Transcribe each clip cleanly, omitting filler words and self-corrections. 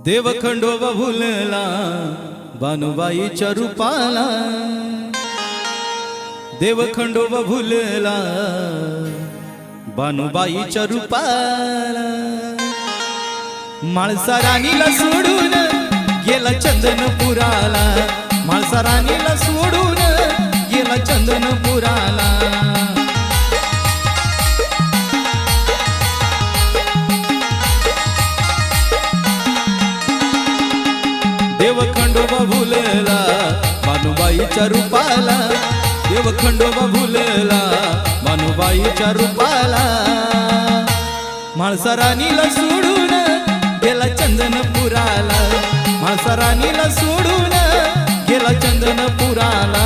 देव खंडोबा भुलला बानुबाईच्या रूपाला, देव खंडोबा भुलला बानुबाईच्या रूपाला। माळसा राणीला सोडून गेला चंदनपुराला, माळसा राणीला सोडून गेला चंदनपुराला। देव खंडोबा भुलला बानुबाईच्या रूपाला, देव खंडोबा भुलला बानुबाईच्या रूपाला। माळसा राणीला सोडून गेला चंदनपुराला, माळसा राणीला सोडून गेला चंदनपुराला।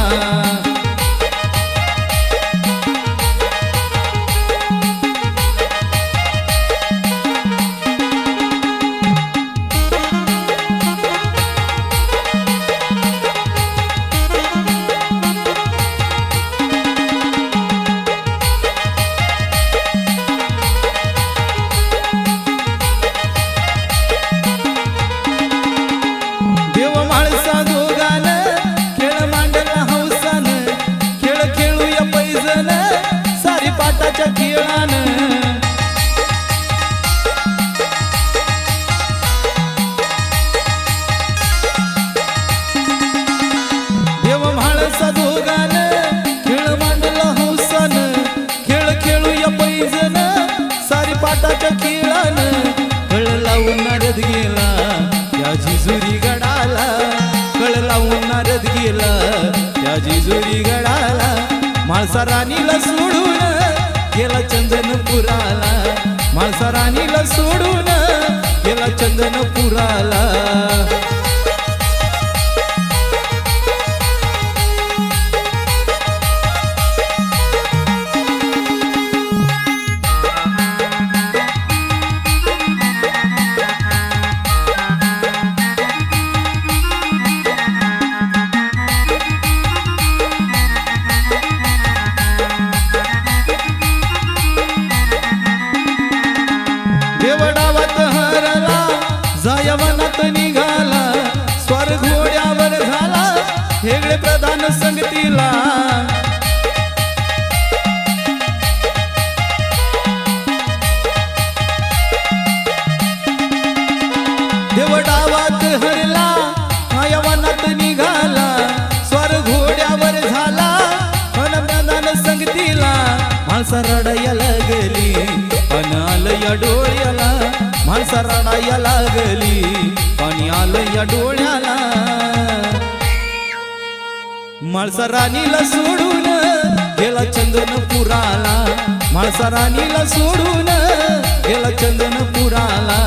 देव म्हाळसा दोघान खेळ मांडला हौसान, खेळ खेळूया पैजन सारी पाटाच्या खेळान। कळ लावून नारद गेला त्या जिजुरी गडाला, कळ लावून नारद गेला त्या जिजुरी गडाला। माळसा राणीला सोडून गेला चंदनपुराला, माळसा राणीला सोडून गेला चंदनपुराला। देवडावात हरला जायवनात निघाला, स्वर घोड्यावर झाला हेगडे प्रधान संगतीला। देवडावात हरला जायवनात निघाला, स्वर घोड्यावर झाला प्रधान संगतीला। माळसा रडाया लागली पण आलं या डोळ्याला, माळसा रडाया लागली पाणी आलं या डोळ्याला। माळसा राणीला सोडून गेला चंदनपुराला, माळसा राणीला सोडून गेला चंदनपुराला।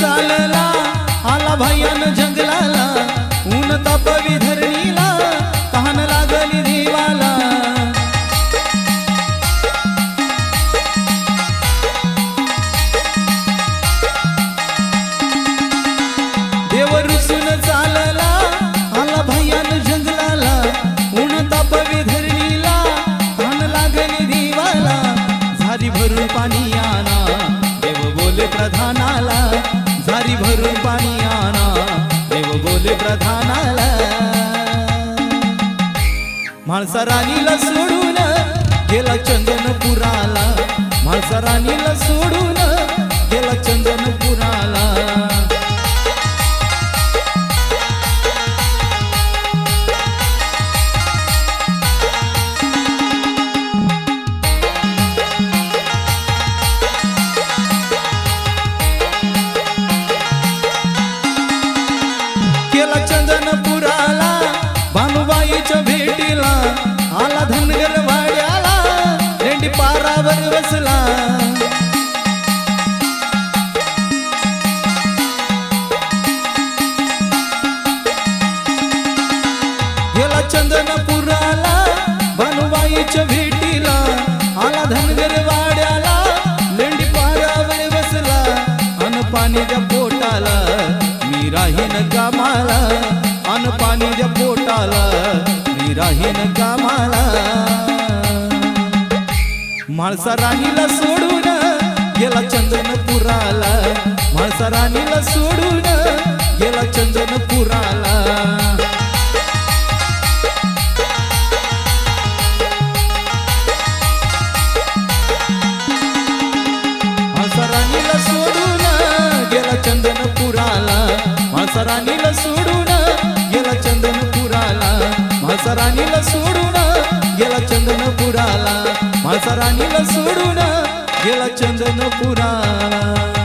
चालला आला भयान जंगलाला, ऊन तापवी धरणीला तहान लागली देवाला। देव रुसून चालला आला भयान जंगलाला, ऊन तापवी धरणीला तहान लागली देवाला। झारी भरून पाणी आना देव बोले प्रधानाला, झारी भरून पाणी आना देव बोले प्रधानाला। माळसा राणीला सोडून गेला चंदनपुराला, माळसा राणीला सोडून गेला चंदनपुराला। गेला चंदनपुराला बानुबाईच्या भेटीला, आला धनगर वाड्याला रेंडी पारावर बसला। चंदनपुराला भानुबाईच्या भेटीला आला धनगर वाड्याला लेंडी पारावर बसला अन पाणीच्या पोटाला मी राहीन कामाला अन पाणीच्या पोटाला मी राहीन कामाला म्हाळसा राणीला सोडून गेला चंदनपुराला म्हाळसा राणीला सोडून गेला चंदनपुराला म्हाळसा राणीला सोडून गेला चंदनपुराला म्हाळसा राणीला सोडून गेला चंदनपुराला म्हाळसा राणीला सोडून गेला चंदनपुराला म्हाळसा राणीला सोडून गेला चंदनपुराला